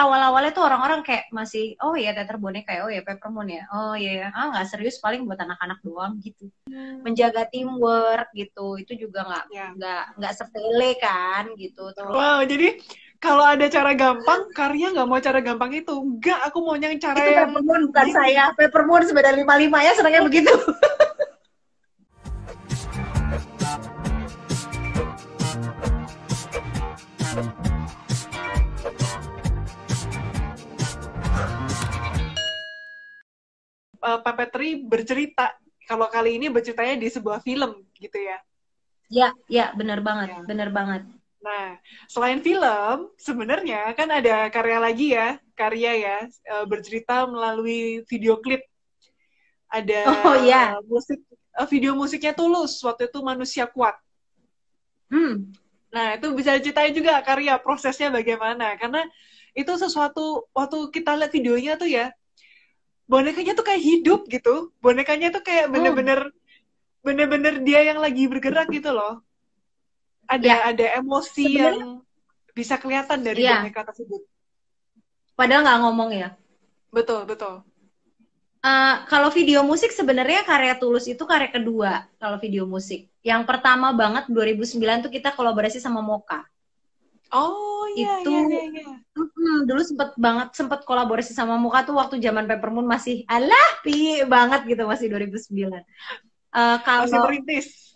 awal-awalnya tuh orang-orang kayak masih, oh ya teater boneka ya, oh ya Peppermoon ya, oh ya, nggak serius, paling buat anak-anak doang gitu. Menjaga teamwork gitu, itu juga nggak sepele kan gitu. Terus Wow, jadi kalau ada cara gampang, Karya nggak mau cara gampang itu. Enggak, aku mau yang cara itu yang Peppermoon bukan gini. saya, Peppermoon sepeda 55 ya senangnya begitu. Puppetry bercerita. Kalau kali ini berceritanya di sebuah film gitu ya. Ya, benar banget, Ya. benar banget. Nah, selain film, sebenarnya kan ada karya lagi ya, karya ya, bercerita melalui video klip. Ada Oh ya, video musiknya Tulus, waktu itu Manusia Kuat. Nah, itu bisa ceritain juga karya prosesnya bagaimana. Karena itu sesuatu, waktu kita lihat videonya tuh ya, bonekanya tuh kayak hidup gitu. Bonekanya tuh kayak bener-bener dia yang lagi bergerak gitu loh. ya Ada emosi yang sebenarnya bisa kelihatan dari ya. boneka tersebut. Padahal nggak ngomong ya. Betul, betul. Kalau video musik sebenarnya karya Tulus itu karya kedua kalau video musik. Yang pertama banget 2009 tuh kita kolaborasi sama Moka. Oh iya, Itu iya, iya, iya. dulu sempet kolaborasi sama Moka tuh waktu zaman Peppermoon masih alah pi banget gitu, masih 2009. Masih Kalau merintis.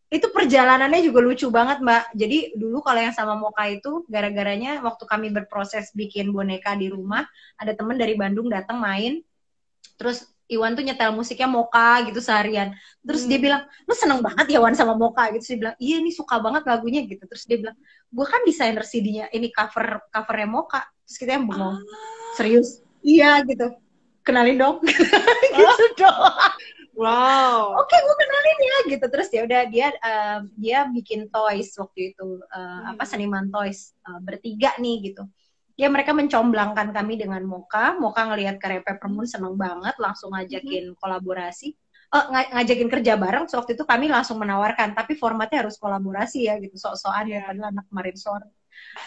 itu perjalanannya juga lucu banget Mbak. Jadi dulu kalau yang sama Moka itu gara-garanya waktu kami berproses bikin boneka di rumah, ada temen dari Bandung datang main. Terus Iwan tuh nyetel musiknya Moka gitu seharian. Terus dia bilang, lu seneng banget ya Wan sama Moka gitu. Terus dia bilang, iya ini suka banget lagunya gitu. Terus dia bilang, gue kan desainer CD-nya, ini covernya Moka. Terus kita yang bengong, serius? Iya gitu. Kenalin dong. Gitu dong. Wow. Oke, gue kenalin ya gitu. Terus ya udah dia bikin toys waktu itu, seniman toys, bertiga nih gitu. Ya mereka mencomblangkan kami dengan Moka ngelihat karya Peppermoon seneng banget, langsung ngajakin kolaborasi, ngajakin kerja bareng. So, waktu itu kami langsung menawarkan, tapi formatnya harus kolaborasi ya gitu, sok-sokan ya padahal anak kemarin sore.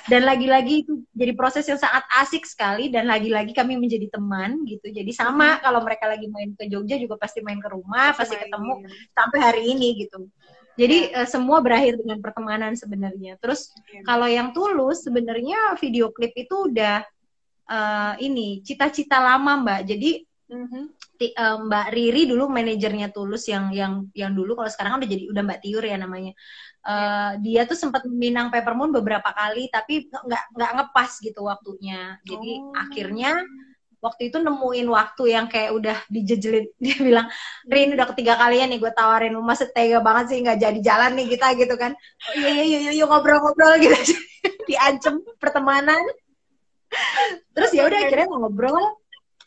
Dan lagi-lagi itu jadi proses yang sangat asik sekali, dan lagi-lagi kami menjadi teman gitu. Jadi sama kalau mereka lagi main ke Jogja juga pasti main ke rumah, pasti ketemu sampai hari ini gitu. Jadi semua berakhir dengan pertemanan sebenarnya. Terus kalau yang Tulus sebenarnya video klip itu udah ini cita-cita lama Mbak. Jadi Mbak Riri dulu manajernya Tulus yang dulu, kalau sekarang kan udah Mbak Tiur ya namanya. Dia tuh sempat meminang Peppermoon beberapa kali, tapi nggak ngepas gitu waktunya. Jadi akhirnya waktu itu nemuin waktu yang kayak udah dijejelin. Dia bilang, Rin udah ketiga kalinya nih gue tawarin, masa tega banget sih nggak jadi jalan nih kita gitu kan. Oh, iya ngobrol-ngobrol gitu. Diancem pertemanan. Terus ya udah akhirnya ngobrol.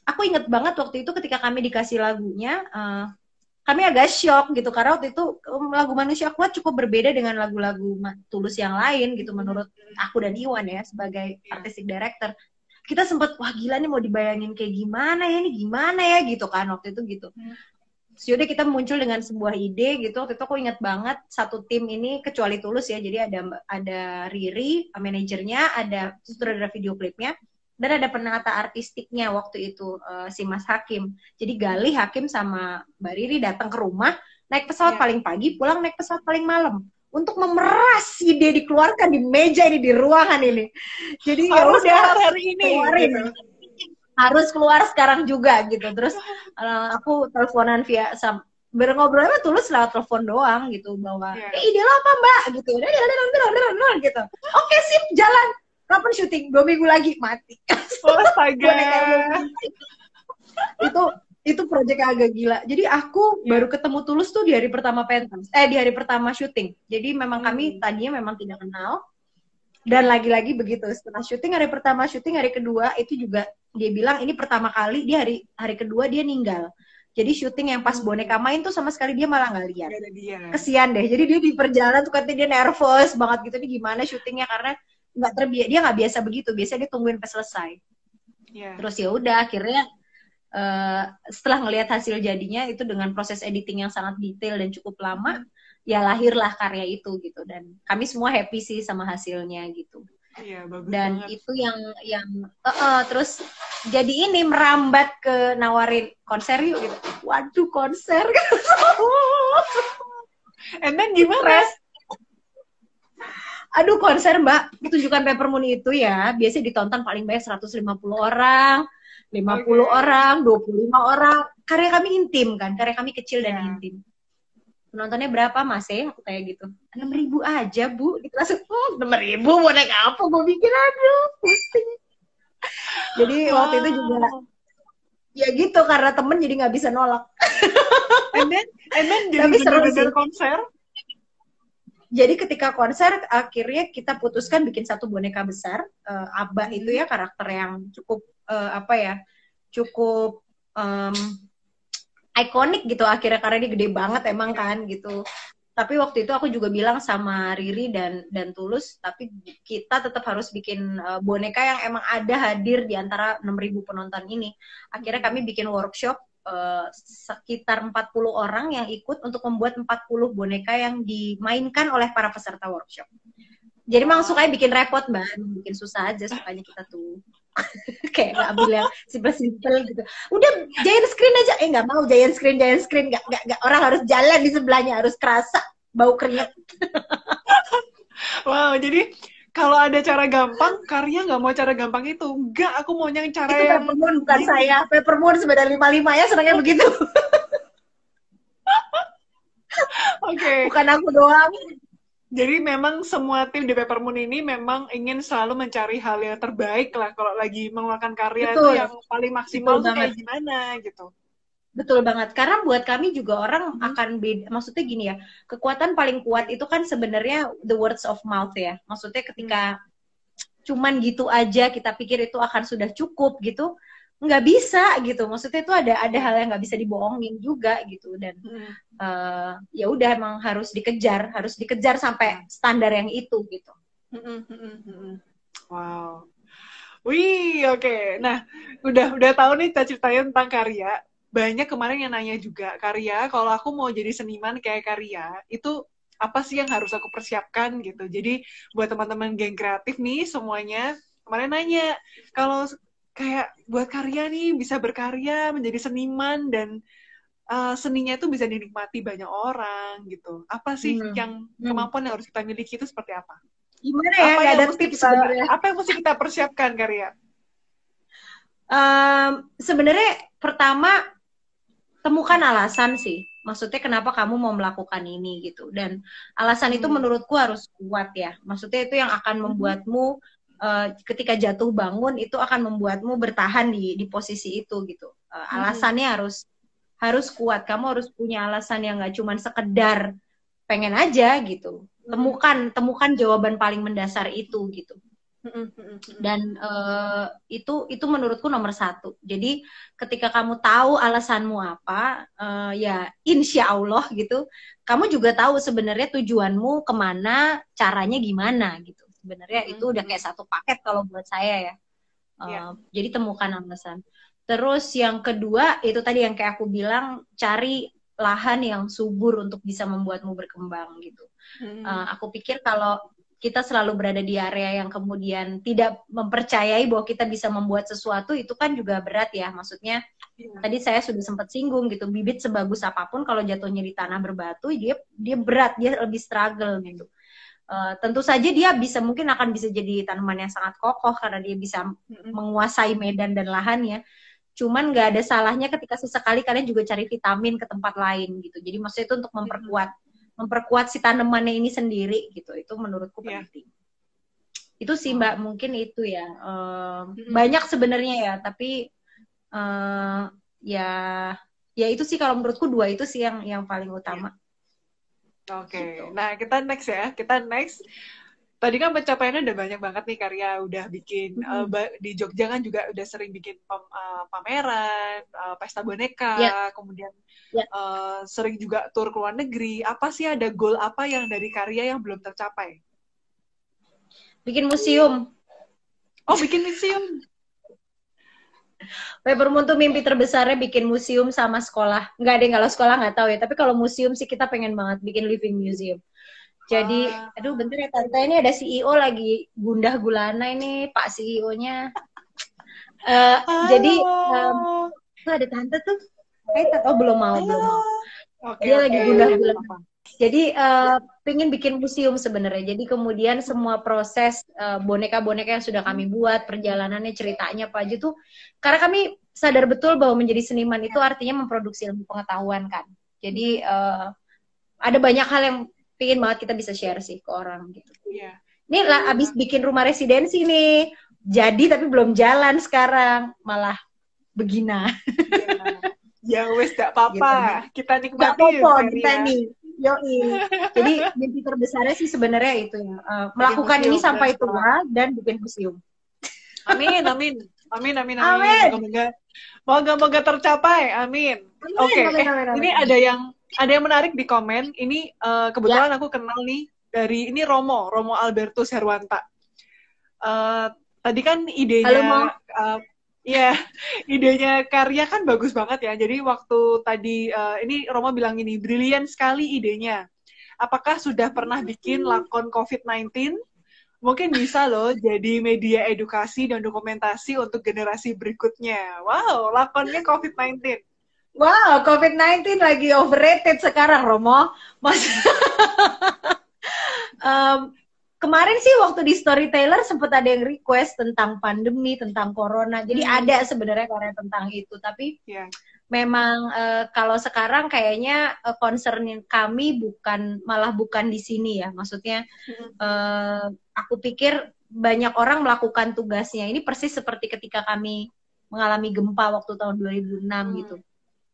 Aku inget banget waktu itu ketika kami dikasih lagunya, kami agak shock gitu, karena waktu itu lagu Manusia Kuat cukup berbeda dengan lagu-lagu Tulus yang lain gitu, menurut aku dan Iwan ya sebagai artistic director. Kita sempet, wah gila nih mau dibayangin kayak gimana ya, ini gimana ya gitu kan waktu itu gitu. Yaudah kita muncul dengan sebuah ide gitu. Waktu itu aku ingat banget satu tim ini kecuali Tulus ya, jadi ada Riri manajernya, ada sutradara video klipnya, dan ada penata artistiknya waktu itu, si Mas Hakim. Jadi Galih, Hakim sama Mbak Riri datang ke rumah, naik pesawat paling pagi, pulang naik pesawat paling malam untuk memeras ide dikeluarkan di meja ini, di ruangan ini. Jadi ya udah hari ini keluarin gitu. Harus keluar sekarang juga gitu. Terus aku teleponan via ngobrolnya Tulus lewat telepon doang gitu, bahwa ide lo apa Mbak gitu. Gitu. Oke sip, jalan. Kapan syuting? 2 minggu lagi mati. Astaga. Itu proyek agak gila. Jadi aku baru ketemu Tulus tuh di hari pertama pentas. Di hari pertama syuting. Jadi memang kami tadinya memang tidak kenal. Dan lagi-lagi begitu, setelah syuting hari pertama, syuting hari kedua, itu juga dia bilang ini pertama kali, dia hari kedua dia ninggal. Jadi syuting yang pas boneka main tuh sama sekali dia malah nggak lihat. Kesian deh. Jadi dia di perjalanan tuh katanya dia nervous banget gitu, ini gimana syutingnya, karena dia nggak biasa begitu. Biasanya dia tungguin pas selesai. Terus ya udah akhirnya setelah ngelihat hasil jadinya itu dengan proses editing yang sangat detail dan cukup lama, ya lahirlah karya itu gitu. Dan kami semua happy sih sama hasilnya gitu. Iya, bagus Dan banget. itu yang terus jadi ini merambat ke nawarin konser yuk gitu. Waduh, konser. And then gimana? Stres. Aduh, konser Mbak, pertunjukan Peppermoon itu ya, biasanya ditonton paling banyak 150 orang, 50 Oke. orang, 25 orang. Karya kami intim kan, karya kami kecil dan Iya. intim. Penontonnya berapa Mas ya? Aku kayak gitu. 6.000 aja Bu. Gitu langsung, 6.000 mau naik apa? Gue bikin aduh, pusing. Jadi waktu itu juga Wow. ya gitu karena temen jadi nggak bisa nolak. And then jadi Tapi seru bener-bener sih. konser. Jadi ketika konser akhirnya kita putuskan bikin satu boneka besar. Abah itu ya karakter yang cukup apa ya, cukup ikonik gitu akhirnya karena dia gede banget emang kan gitu. Tapi waktu itu aku juga bilang sama Riri dan Tulus, tapi kita tetap harus bikin boneka yang emang ada hadir di antara 6.000 penonton ini. Akhirnya kami bikin workshop sekitar 40 orang yang ikut untuk membuat 40 boneka yang dimainkan oleh para peserta workshop. Jadi memang sukanya bikin repot, Mbak. Bikin susah aja sukanya kita tuh. Kayak nggak ambil yang simple-simple gitu. Udah giant screen aja. Nggak mau giant screen. Nggak. Orang harus jalan di sebelahnya. Harus kerasa bau keringat. Wow, jadi kalau ada cara gampang, Karya nggak mau cara gampang itu. Enggak, aku maunya yang cara Itu yang Peppermoon bukan gini. saya. Peppermoon sepeda 55 ya senangnya begitu. Oke. Bukan aku doang. Jadi memang semua tim di Peppermoon ini memang ingin selalu mencari hal yang terbaik lah. Kalau lagi mengeluarkan karya itu yang Betul. paling Betul maksimal tuh banget. kayak gimana gitu. Betul banget. Karena buat kami juga orang akan beda. Maksudnya gini ya, kekuatan paling kuat itu kan sebenarnya the words of mouth ya. Maksudnya ketika cuman gitu aja kita pikir itu akan sudah cukup gitu, nggak bisa gitu. Maksudnya itu ada hal yang nggak bisa dibohongin juga gitu. Dan ya udah emang harus dikejar sampai standar yang itu gitu. Wow. Wih, oke. Nah, udah tahu nih ceritanya tentang Karya. Banyak kemarin yang nanya juga, Karya, kalau aku mau jadi seniman kayak Karya, itu apa sih yang harus aku persiapkan gitu. Jadi buat teman-teman geng kreatif nih semuanya, kemarin nanya, kalau kayak buat Karya nih bisa berkarya menjadi seniman dan seninya itu bisa dinikmati banyak orang gitu. Apa sih yang kemampuan yang harus kita miliki itu seperti apa? Gimana ya? Nggak ada tips sebenarnya. Apa yang mesti kita persiapkan, Karya? Sebenarnya pertama temukan alasan sih. Maksudnya kenapa kamu mau melakukan ini gitu. Dan alasan itu menurutku harus kuat ya. Maksudnya itu yang akan membuatmu ketika jatuh bangun itu akan membuatmu bertahan di posisi itu gitu. Alasannya harus kuat. Kamu harus punya alasan yang nggak cuma sekedar pengen aja gitu. Temukan jawaban paling mendasar itu gitu. Dan itu menurutku nomor satu. Jadi ketika kamu tahu alasanmu apa, ya insya Allah gitu, kamu juga tahu sebenarnya tujuanmu kemana, caranya gimana gitu. Sebenarnya itu udah kayak satu paket kalau buat saya ya. Jadi temukan alasan. Terus yang kedua itu tadi yang kayak aku bilang, cari lahan yang subur untuk bisa membuatmu berkembang gitu. Aku pikir kalau kita selalu berada di area yang kemudian tidak mempercayai bahwa kita bisa membuat sesuatu, itu kan juga berat ya. Maksudnya tadi saya sudah sempat singgung gitu, bibit sebagus apapun kalau jatuhnya di tanah berbatu, dia berat, dia lebih struggle gitu. Tentu saja dia mungkin akan bisa jadi tanaman yang sangat kokoh karena dia bisa menguasai medan dan lahannya. Cuman nggak ada salahnya ketika sesekali kalian juga cari vitamin ke tempat lain gitu. Jadi maksudnya itu untuk memperkuat si tanamannya ini sendiri gitu. Itu menurutku penting. Itu sih Mbak, mungkin itu ya. Banyak sebenarnya ya, tapi ya itu sih kalau menurutku dua itu sih yang paling utama. Oke. Gitu. Nah, kita next ya. Tadi kan pencapaiannya udah banyak banget nih, Karya udah bikin di Jogja kan juga udah sering bikin pameran, pesta boneka, kemudian sering juga tur ke luar negeri. Apa sih, ada goal apa yang dari Karya yang belum tercapai? Bikin museum. Oh, bikin museum. Peppermoon tuh mimpi terbesarnya bikin museum sama sekolah. Nggak deh, kalau sekolah nggak tahu ya. Tapi kalau museum sih kita pengen banget bikin living museum. Jadi, aduh bentar ya Tante, ini ada CEO lagi gundah gulana ini, Pak CEO-nya. Jadi, tuh ada Tante tuh. Oh, belum mau. Dia lagi gundah gulana. Jadi, pengen bikin museum sebenarnya. Jadi, kemudian semua proses boneka-boneka yang sudah kami buat, perjalanannya, ceritanya apa aja tuh, karena kami sadar betul bahwa menjadi seniman itu artinya memproduksi ilmu pengetahuan kan. Jadi, ada banyak hal yang pengen banget kita bisa share sih ke orang gitu. Iya. Ini abis bikin rumah residensi nih, jadi tapi belum jalan sekarang, malah begina. Ya wes gak apa-apa, gitu. kita nikmati. Gak apa-apa kita nih. Yoi. Jadi mimpi terbesarnya sih sebenarnya itu ya, melakukan ini sampai tua dan bikin museum. Amin. Moga tercapai. Amin. Oke. Ini ada yang menarik di komen. Ini kebetulan aku kenal nih dari ini Romo Albertus Herwanta. Tadi kan idenya idenya Karya kan bagus banget ya. Jadi waktu tadi ini Romo bilang ini brilian sekali idenya. Apakah sudah pernah bikin lakon COVID-19? Mungkin bisa loh jadi media edukasi dan dokumentasi untuk generasi berikutnya. Wow, lakonnya COVID-19. Wow, COVID-19 lagi overrated sekarang, Romo. Kemarin sih waktu di Storyteller sempat ada yang request tentang pandemi, tentang corona. Jadi ada sebenarnya karya tentang itu. Tapi memang kalau sekarang kayaknya concern kami malah bukan di sini ya. Maksudnya aku pikir banyak orang melakukan tugasnya. Ini persis seperti ketika kami mengalami gempa waktu tahun 2006 gitu.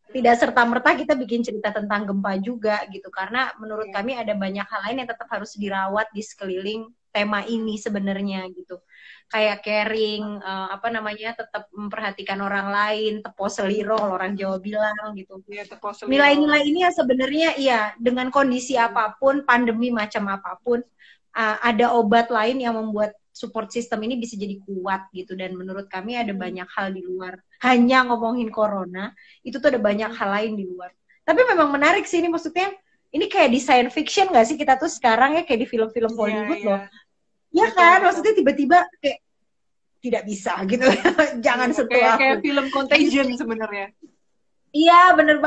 Tidak serta-merta kita bikin cerita tentang gempa juga gitu, karena menurut kami ada banyak hal lain yang tetap harus dirawat di sekeliling tema ini sebenarnya gitu. Kayak caring, tetap memperhatikan orang lain, tepo seliro orang Jawa bilang gitu. Nilai-nilai ini ya sebenarnya dengan kondisi apapun, pandemi macam apapun, ada obat lain yang membuat support system ini bisa jadi kuat gitu. Dan menurut kami ada banyak hal di luar hanya ngomongin corona, itu tuh ada banyak hal lain di luar. Tapi memang menarik sih ini, maksudnya ini kayak di science fiction gak sih kita tuh sekarang ya, kayak di film-film Hollywood loh. Ya kan, maksudnya tiba-tiba kayak tidak bisa gitu. Jangan sentuh aku. Kayak film Contagion sebenarnya. Iya, bener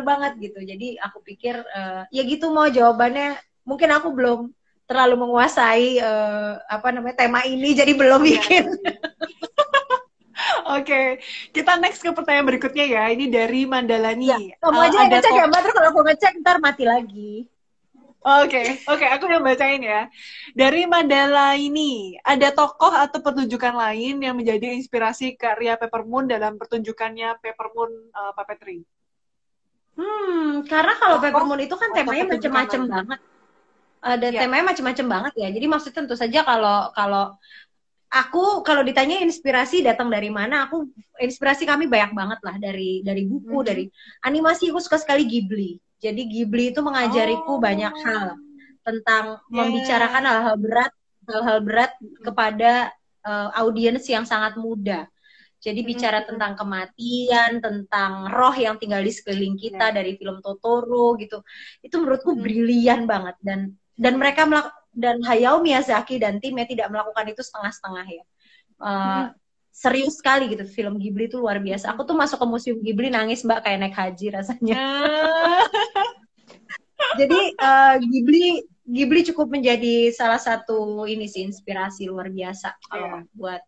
banget gitu. Jadi aku pikir ya gitu mau jawabannya. Mungkin aku belum terlalu menguasai tema ini, jadi belum bikin. Oke, kita next ke pertanyaan berikutnya ya. Ini dari Mandalani. Ya, kamu aja yang ngecek ya, Mbak. Terus kalau aku ngecek ntar mati lagi. Oke, aku yang bacain ya. Dari Mandala ini, ada tokoh atau pertunjukan lain yang menjadi inspirasi karya Peppermoon dalam pertunjukannya Peppermoon Puppetry? Karena kalau Peppermoon itu kan temanya macam-macam banget. Ada temanya macam-macam banget ya. Jadi maksudnya tentu saja kalau kalau ditanya inspirasi datang dari mana, inspirasi kami banyak banget lah dari buku, dari animasi. Aku suka sekali Ghibli. Jadi Ghibli itu mengajariku banyak hal tentang membicarakan hal-hal berat kepada audiens yang sangat muda. Jadi bicara tentang kematian, tentang roh yang tinggal di sekeliling kita dari film Totoro gitu. Itu menurutku brilian banget, dan mereka dan Hayao Miyazaki dan timnya tidak melakukan itu setengah-setengah ya. Serius sekali gitu, film Ghibli itu luar biasa. Aku tuh masuk ke museum Ghibli nangis Mbak, kayak naik haji rasanya. Jadi Ghibli cukup menjadi salah satu ini sih, inspirasi luar biasa kalau buat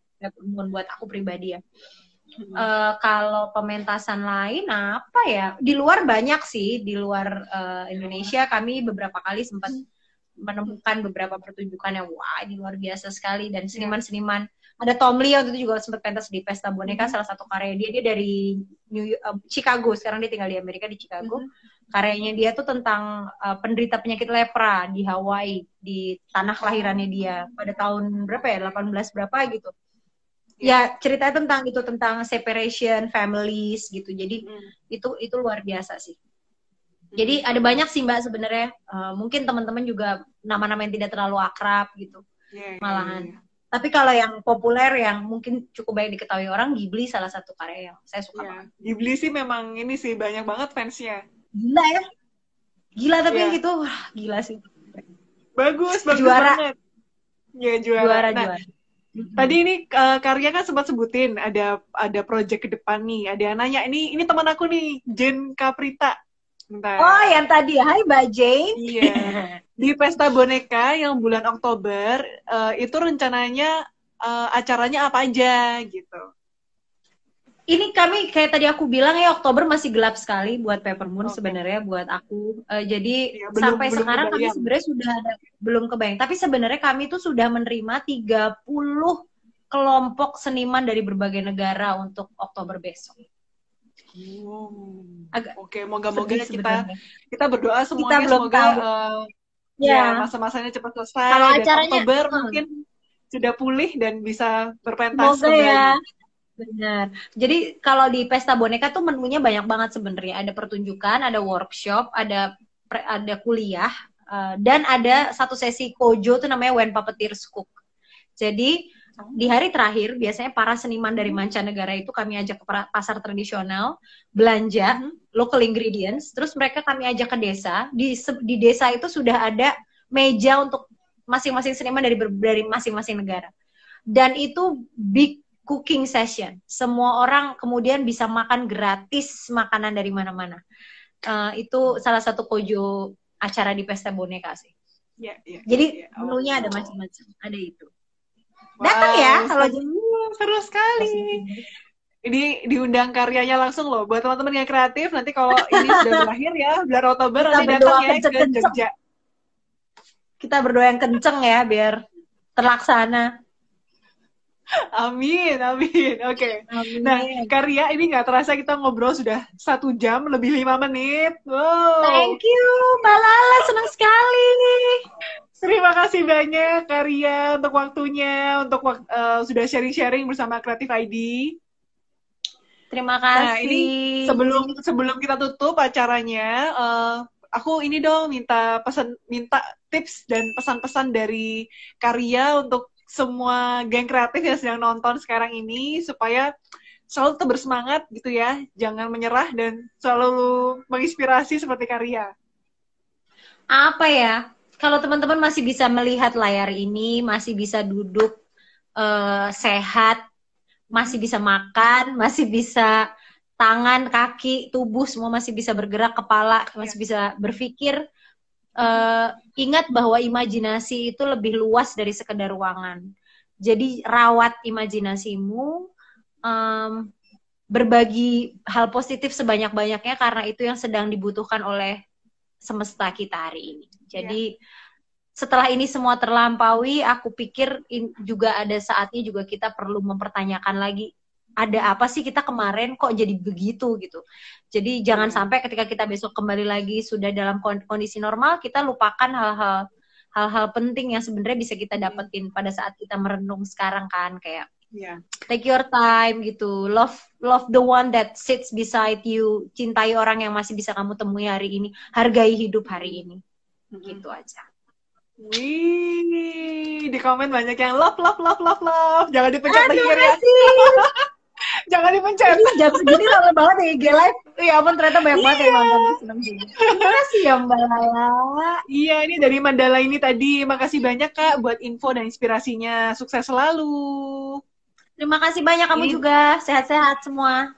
aku pribadi ya. Kalau pementasan lain apa ya? Di luar banyak sih, di luar Indonesia kami beberapa kali sempat menemukan beberapa pertunjukan yang ini luar biasa sekali, dan seniman-seniman. Ada Tom Lee waktu itu juga sempat pentas di Pesta Boneka, salah satu karya dia dari Chicago, sekarang dia tinggal di Amerika, di Chicago. Karyanya dia tuh tentang penderita penyakit lepra di Hawaii, di tanah kelahirannya dia pada tahun berapa ya, 18 berapa gitu. Ya ceritanya tentang separation families gitu. Jadi itu luar biasa sih. Jadi ada banyak sih Mbak sebenarnya. Mungkin teman-teman juga nama-nama yang tidak terlalu akrab gitu, malahan. Tapi kalau yang populer yang mungkin cukup banyak diketahui orang, Ghibli salah satu karya yang saya suka banget. Ghibli sih memang ini sih banyak banget fansnya. Gila ya, gila tapi gitu, gila sih. Bagus Juara. banget. Ya, juara. Juara, Nah, juara. tadi ini Karya kan sempat sebutin ada project ke depan nih. Ada yang nanya, ini teman aku nih, Jen Caprita. Bentar. Oh, yang tadi. Hai, Mbak Jane. Iya. Di Pesta Boneka yang bulan Oktober, itu rencananya acaranya apa aja gitu. Ini kami kayak tadi aku bilang ya, Oktober masih gelap sekali buat Peppermoon Okay. sebenarnya buat aku. Jadi Ya, sampai belum sekarang kami kebayang. sebenarnya sudah ada, belum kebayang. Tapi sebenarnya kami tuh sudah menerima 30 kelompok seniman dari berbagai negara untuk Oktober besok. Agak Oke, moga-moga sedih sebenarnya. kita berdoa Kita semuanya belum semoga tahu. ya masa-masanya cepat selesai Kalau dan acaranya Oktober mungkin sudah pulih dan bisa berpentas semoga kembali. ya. Benar. Jadi kalau di Pesta Boneka tuh menunya banyak banget sebenarnya. Ada pertunjukan, ada workshop, ada kuliah, dan ada satu sesi kojo tuh namanya When Puppeteers Cook. Jadi di hari terakhir biasanya para seniman dari mancanegara itu kami ajak ke pasar tradisional belanja local ingredients. Terus mereka kami ajak ke desa. Di desa itu sudah ada meja untuk masing-masing seniman dari masing-masing negara. Dan itu big cooking session. Semua orang kemudian bisa makan gratis makanan dari mana-mana. Itu salah satu kojo acara di Pesta Boneka sih. Jadi menunya ada macam-macam. Ada itu. Datang ya kalau seru sekali. Ini diundang Karyanya langsung loh. Buat teman-teman yang kreatif, nanti kalau ini sudah berakhir ya, bulan Oktober nanti datang ya ke Jogja. Kita berdoa yang kenceng ya biar terlaksana. Amin, amin. Oke. Nah, Karya ini nggak terasa kita ngobrol sudah 1 jam lebih 5 menit. Wow. Thank you, Mbak Lala, senang sekali. Terima kasih banyak Karya untuk waktunya, untuk sudah sharing-sharing bersama Creative ID. Terima kasih. Nah, ini sebelum kita tutup acaranya, aku ini dong minta tips dan pesan-pesan dari Karya untuk semua geng kreatif yang sedang nonton sekarang ini supaya selalu tetap bersemangat gitu ya, jangan menyerah dan selalu menginspirasi seperti Karya. Apa ya? Kalau teman-teman masih bisa melihat layar ini, masih bisa duduk sehat, masih bisa makan, masih bisa tangan, kaki, tubuh semua masih bisa bergerak, kepala masih bisa berpikir. Ingat bahwa imajinasi itu lebih luas dari sekedar ruangan. Jadi rawat imajinasimu, berbagi hal positif sebanyak-banyaknya karena itu yang sedang dibutuhkan oleh semesta kita hari ini. Jadi setelah ini semua terlampaui, aku pikir juga ada saatnya juga kita perlu mempertanyakan lagi, ada apa sih kita kemarin kok jadi begitu gitu. Jadi jangan sampai ketika kita besok kembali lagi sudah dalam kondisi normal, kita lupakan hal-hal penting yang sebenarnya bisa kita dapetin pada saat kita merenung sekarang kan, kayak take your time gitu, love the one that sits beside you, cintai orang yang masih bisa kamu temui hari ini, hargai hidup hari ini, gitu aja. Wih, di komen banyak yang love, jangan dipencet lagi ya. Jangan dipencet. Ini jam segini lama banget ya IG Live. Ya ampun, ternyata banyak banget yang nonton. Senang juga. Terima kasih ya Mbak Lala. Iya, ini dari Mandala ini tadi. Makasih banyak Kak buat info dan inspirasinya. Sukses selalu. Terima kasih banyak kamu juga. Sehat-sehat semua.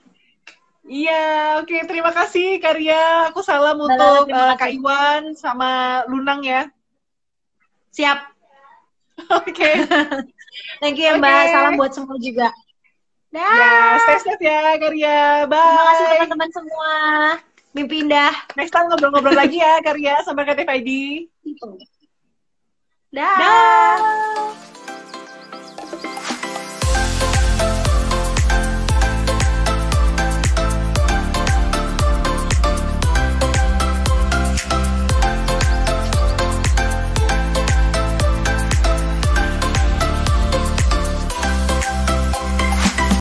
Iya, oke. Terima kasih Karya. Aku salam untuk Kak Iwan sama Lunang ya. Siap. Oke. Thank you ya Mbak. Salam buat semua juga. Ya, stay safe ya Karya. Bye. Terima kasih teman-teman semua. Mimpi indah. Next time ngobrol-ngobrol lagi ya Karya sama Creative ID. Dah.